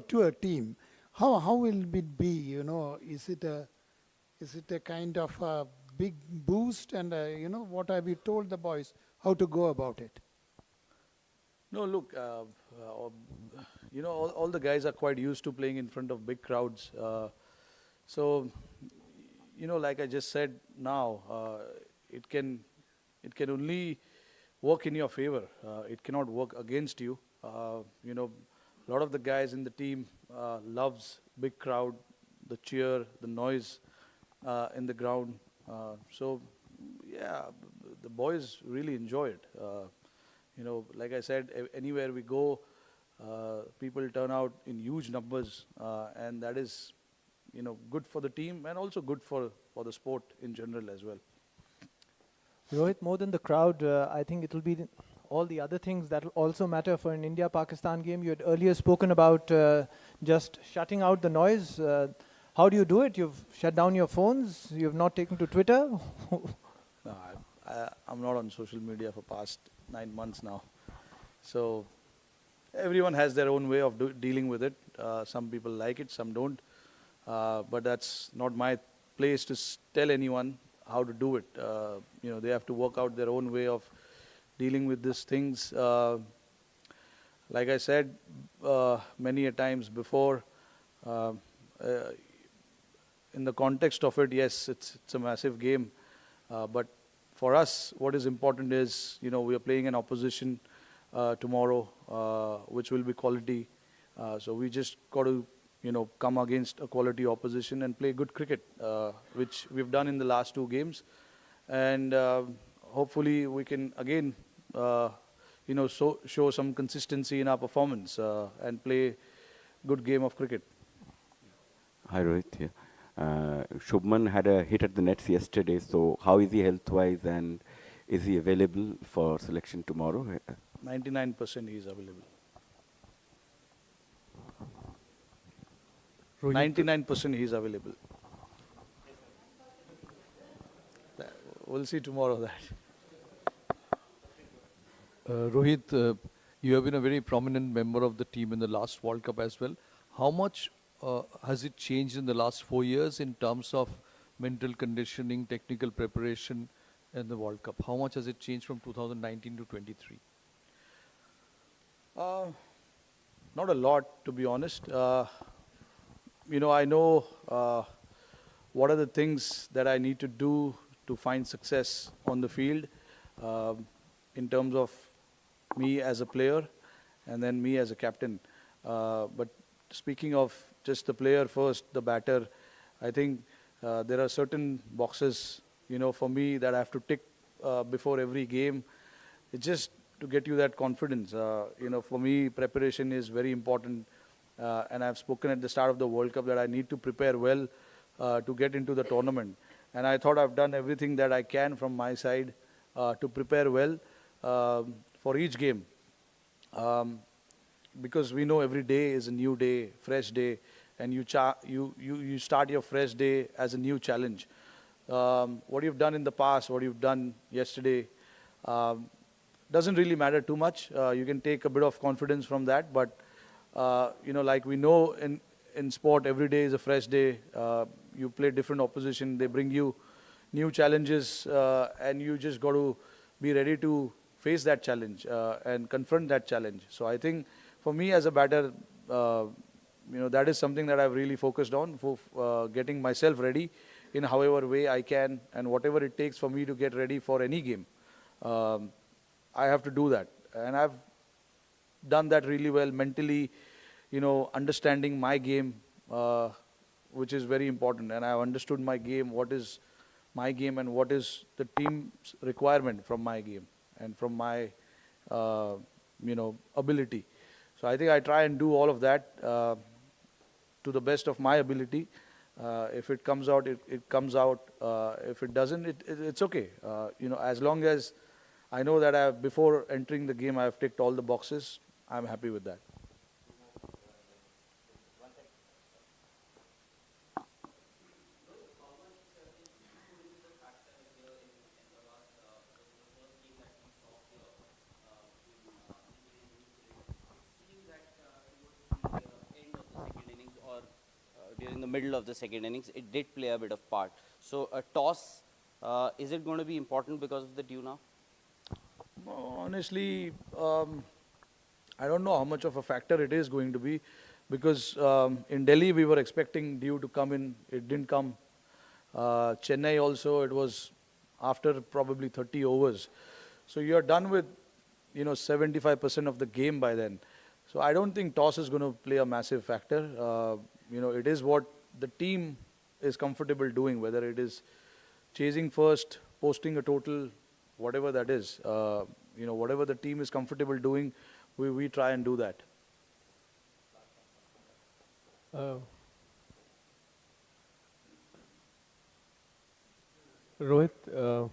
to a team, how will it be? You know, is it a kind of a big boost? And you know, what have you told the boys how to go about it? No, look, all the guys are quite used to playing in front of big crowds. So, like I just said now, it can only work in your favor. It cannot work against you. A lot of the guys in the team loves big crowd, the cheer, the noise in the ground. So, yeah, the boys really enjoy it. Like I said, anywhere we go, people turn out in huge numbers, and that is, good for the team and also good for the sport in general as well. Rohit, more than the crowd, I think it will be all the other things that will also matter for an India-Pakistan game. You had earlier spoken about just shutting out the noise. How do you do it? You've shut down your phones? You've not taken to Twitter? No, I'm not on social media for past 9 months now. So everyone has their own way of dealing with it. Some people like it, some don't. But that's not my place to tell anyone how to do it. They have to work out their own way of dealing with these things. Like I said many a times before, uh, uh, in the context of it, yes, it's a massive game. But for us, what is important is, we are playing an opposition tomorrow, which will be quality. So we just got to, come against a quality opposition and play good cricket, which we've done in the last two games. And hopefully we can again, show some consistency in our performance and play good game of cricket. Hi Rohit here. Shubman had a hit at the nets yesterday, so how is he health-wise and is he available for selection tomorrow? 99% he is available. Rohit, 99% he is available. We'll see tomorrow that. Rohit, you have been a very prominent member of the team in the last World Cup as well. How much has it changed in the last 4 years in terms of mental conditioning, technical preparation in the World Cup? How much has it changed from 2019 to 23? Not a lot, to be honest. I know what are the things that I need to do to find success on the field, in terms of me as a player and then me as a captain. But speaking of just the player first, the batter, I think there are certain boxes, for me that I have to tick before every game. It's just to get you that confidence. For me, preparation is very important. And I've spoken at the start of the World Cup that I need to prepare well to get into the tournament. And I thought I've done everything that I can from my side to prepare well for each game. Because we know every day is a new day, fresh day, and you start your fresh day as a new challenge. What you've done in the past, what you've done yesterday, doesn't really matter too much. You can take a bit of confidence from that, but like we know in sport, every day is a fresh day. You play different opposition, they bring you new challenges, and you just got to be ready to face that challenge and confront that challenge. So I think for me as a batter, that is something that I've really focused on, for getting myself ready in however way I can, and whatever it takes for me to get ready for any game. I have to do that, and I've done that really well mentally, understanding my game, which is very important. And I've understood my game, what is my game and what is the team's requirement from my game and from my, ability. So I think I try and do all of that to the best of my ability. If it comes out, it comes out. If it doesn't, it's okay. As long as I know that before entering the game, I've ticked all the boxes, I'm happy with that. the middle of the second innings, it did play a bit of part. So a toss, is it going to be important because of the dew now? Honestly, I don't know how much of a factor it is going to be, because in Delhi we were expecting dew to come in. It didn't come. Chennai also, it was after probably 30 overs. So you're done with 75% of the game by then. So I don't think toss is going to play a massive factor. It is what the team is comfortable doing, whether it is chasing first, posting a total, whatever that is. Whatever the team is comfortable doing, we try and do that. Rohit,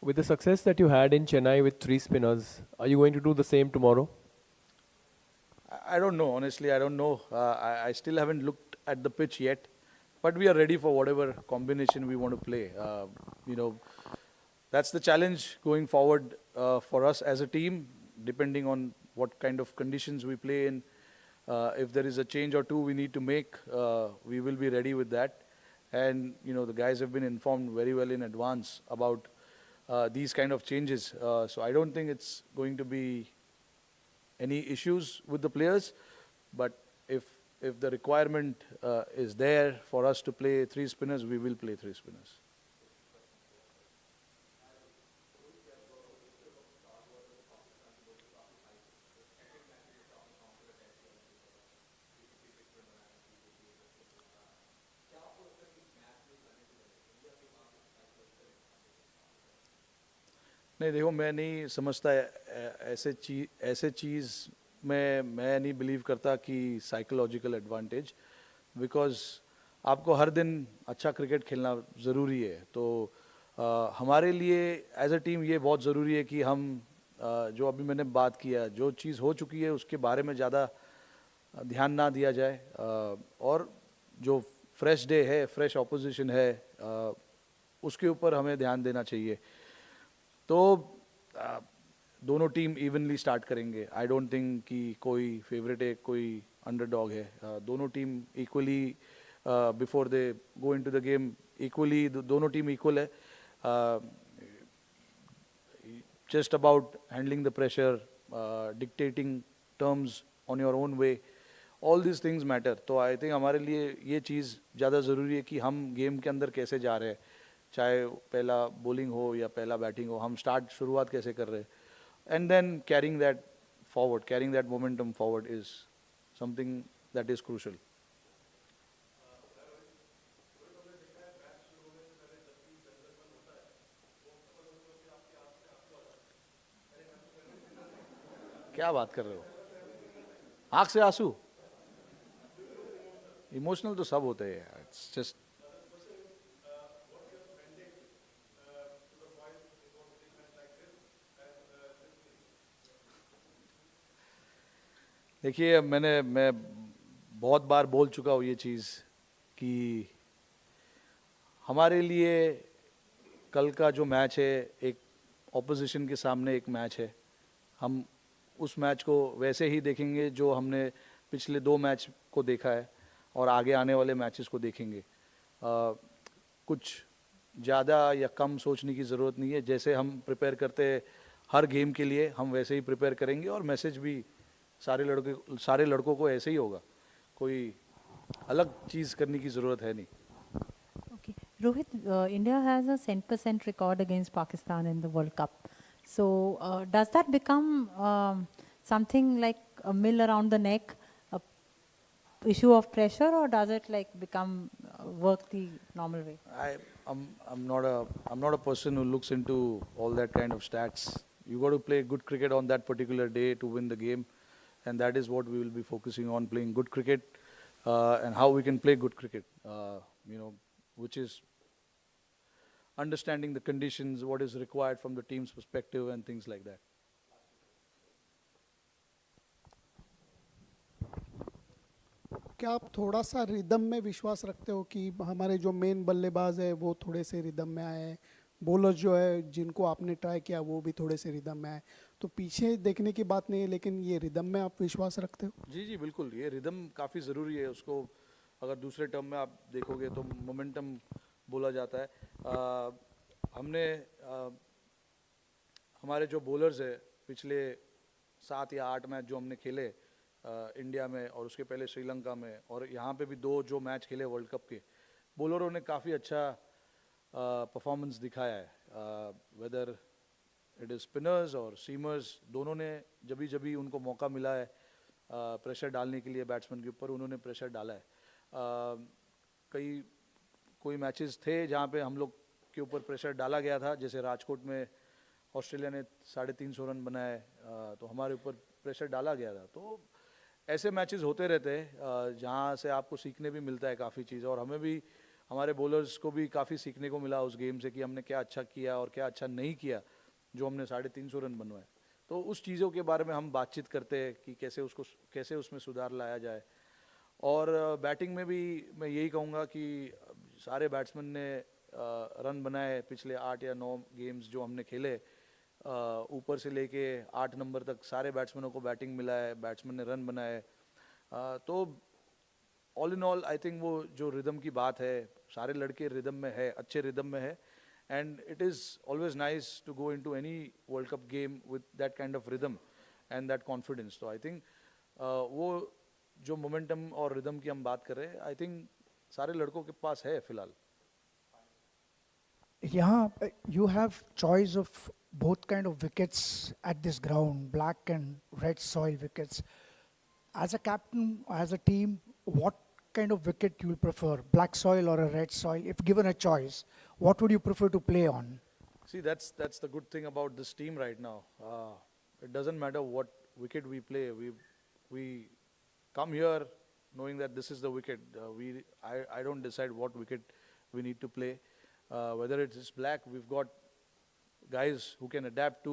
with the success that you had in Chennai with 3 spinners, are you going to do the same tomorrow? I don't know, honestly, I don't know. I still haven't looked at the pitch yet, but we are ready for whatever combination we want to play. That's the challenge going forward for us as a team, depending on what kind of conditions we play in. If there is a change or two we need to make, we will be ready with that. And, the guys have been informed very well in advance about these kind of changes. So I don't think it's going to be any issues with the players. But if the requirement is there for us to play 3 spinners, we will play 3 spinners. नहीं देखो, मैं नहीं समझता ऐसे चीज़ में मैं नहीं believe करता कि साइकोलॉजिकल एडवांटेज, बिकॉज आपको हर दिन अच्छा क्रिकेट खेलना ज़रूरी है. तो हमारे लिए एज अ टीम ये बहुत ज़रूरी है कि हम जो अभी मैंने बात किया, जो चीज़ हो चुकी है उसके बारे में ज़्यादा ध्यान ना दिया जाए, और जो फ्रेश डे है, फ्रेश ऑपोजिशन है, उसके ऊपर हमें ध्यान देना चाहिए. तो दोनों टीम इवनली स्टार्ट करेंगे. आई डोंट थिंक कि कोई फेवरेट है, कोई अंडरडॉग है. दोनों team equally before they go into the game, equally दोनों टीम इक्वल है. Just about handling the pressure, dictating terms on your own way, all this things matter. तो I think हमारे लिए ये चीज़ ज़्यादा ज़रूरी है कि हम गेम के अंदर कैसे जा रहे हैं, चाहे पहला बॉलिंग हो या पहला बैटिंग हो, हम शुरुआत कैसे कर रहे हैं. And then carrying that forward, carrying that momentum forward is something that is crucial. क्या बात कर रहे हो? आंख से आंसू? इमोशनल तो सब होते हैं. इट्स जस्ट देखिए, मैं बहुत बार बोल चुका हूँ ये चीज़ कि हमारे लिए कल का जो मैच है, एक ऑपोजिशन के सामने एक मैच है. हम उस मैच को वैसे ही देखेंगे जो हमने पिछले 2 मैच को देखा है, और आगे आने वाले मैचेस को देखेंगे. कुछ ज़्यादा या कम सोचने की ज़रूरत नहीं है. जैसे हम प्रिपेयर करते हैं हर गेम के लिए, हम वैसे ही प्रिपेयर करेंगे, और मैसेज भी सारे लड़कों को ऐसे ही होगा. कोई अलग चीज़ करने की ज़रूरत है नहीं. Okay. Rohit, India has a 100% record against Pakistan in the World Cup. So does that become something like a mill around the neck, a issue of pressure, or does it like become work the normal way? I'm not a person who looks into all that kind of stats. You got to play good cricket on that particular day to win the game, and that is what we will be focusing on, playing good cricket, and how we can play good cricket, which is understanding the conditions, what is required from the team's perspective, and things like that. क्या आप थोड़ा सा rhythm में विश्वास रखते हो कि हमारे जो मेन बल्लेबाज है वो थोड़े से रिदम में आए, बॉलर जो है जिनको आपने ट्राई किया वो भी थोड़े से रिदम में आए? तो पीछे देखने की बात नहीं है, लेकिन ये रिदम में आप विश्वास रखते हो? जी बिल्कुल, ये रिदम काफ़ी ज़रूरी है. उसको अगर दूसरे टर्म में आप देखोगे तो मोमेंटम बोला जाता है। हमने हमारे जो बॉलर्स है पिछले 7 या 8 मैच जो हमने खेले इंडिया में और उसके पहले श्रीलंका में और यहाँ पे भी 2 जो मैच खेले वर्ल्ड कप के, बॉलरों ने काफ़ी अच्छा परफॉर्मेंस दिखाया है। वेदर इट इज़ स्पिनर्स और सीमर्स, दोनों ने जभी जभी उनको मौका मिला है प्रेशर डालने के लिए बैट्समैन के ऊपर, उन्होंने प्रेशर डाला है। कोई मैचेस थे जहाँ पे हम लोग के ऊपर प्रेशर डाला गया था, जैसे राजकोट में ऑस्ट्रेलिया ने 350 रन बनाए, तो हमारे ऊपर प्रेशर डाला गया था। तो ऐसे मैचेस होते रहते हैं जहाँ से आपको सीखने भी मिलता है काफ़ी चीज़, और हमें भी, हमारे बॉलर्स को भी काफ़ी सीखने को मिला उस गेम से कि हमने क्या अच्छा किया और क्या अच्छा नहीं किया जो हमने 350 रन बनवाए। तो उस चीज़ों के बारे में हम बातचीत करते हैं कि कैसे उसमें सुधार लाया जाए। और बैटिंग में भी मैं यही कहूँगा कि सारे बैट्समैन ने रन बनाए पिछले 8 या 9 गेम्स जो हमने खेले, ऊपर से लेके 8 नंबर तक सारे बैट्समैनों को बैटिंग मिला है, बैट्समैन ने रन बनाए। तो all in all I think वो जो रिदम की बात है, सारे लड़के रिदम में है, अच्छे रिदम में है, and it is always nice to go into any world cup game with that kind of rhythm and that confidence. तो आई थिंक वो जो मोमेंटम और रिदम की हम बात कर रहे हैं, आई थिंक सारे लड़कों के पास है फिलहाल। Yeah, you have choice of both kind of wickets at this ground, black and red soil wickets. As a captain, as a team, what kind of wicket you will prefer, black soil or a red soil? If given a choice, what would you prefer to play on? See, that's the good thing about this team right now. It doesn't matter what wicket we play. We come here knowing that this is the wicket. I don't decide what wicket we need to play. Whether it is black, we've got guys who can adapt to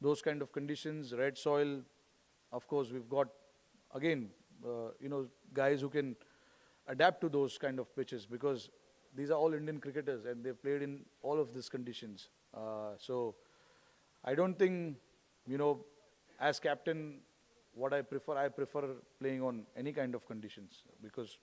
those kind of conditions. Red soil, of course, we've got again, guys who can adapt to those kind of pitches, because these are all Indian cricketers and they've played in all of these conditions. So I don't think, as captain, what I prefer playing on any kind of conditions, because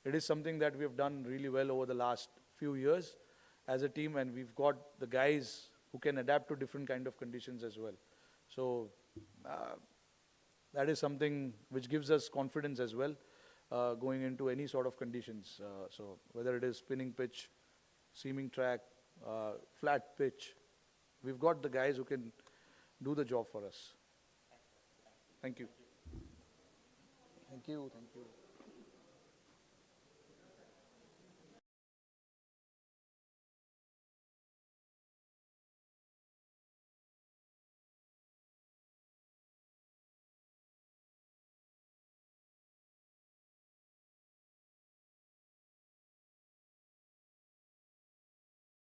it is something that we have done really well over the last few years as a team, and we've got the guys who can adapt to different kind of conditions as well. So that is something which gives us confidence as well, going into any sort of conditions. So whether it is spinning pitch, seaming track, flat pitch, we've got the guys who can do the job for us. Thank you. Thank you. Thank you.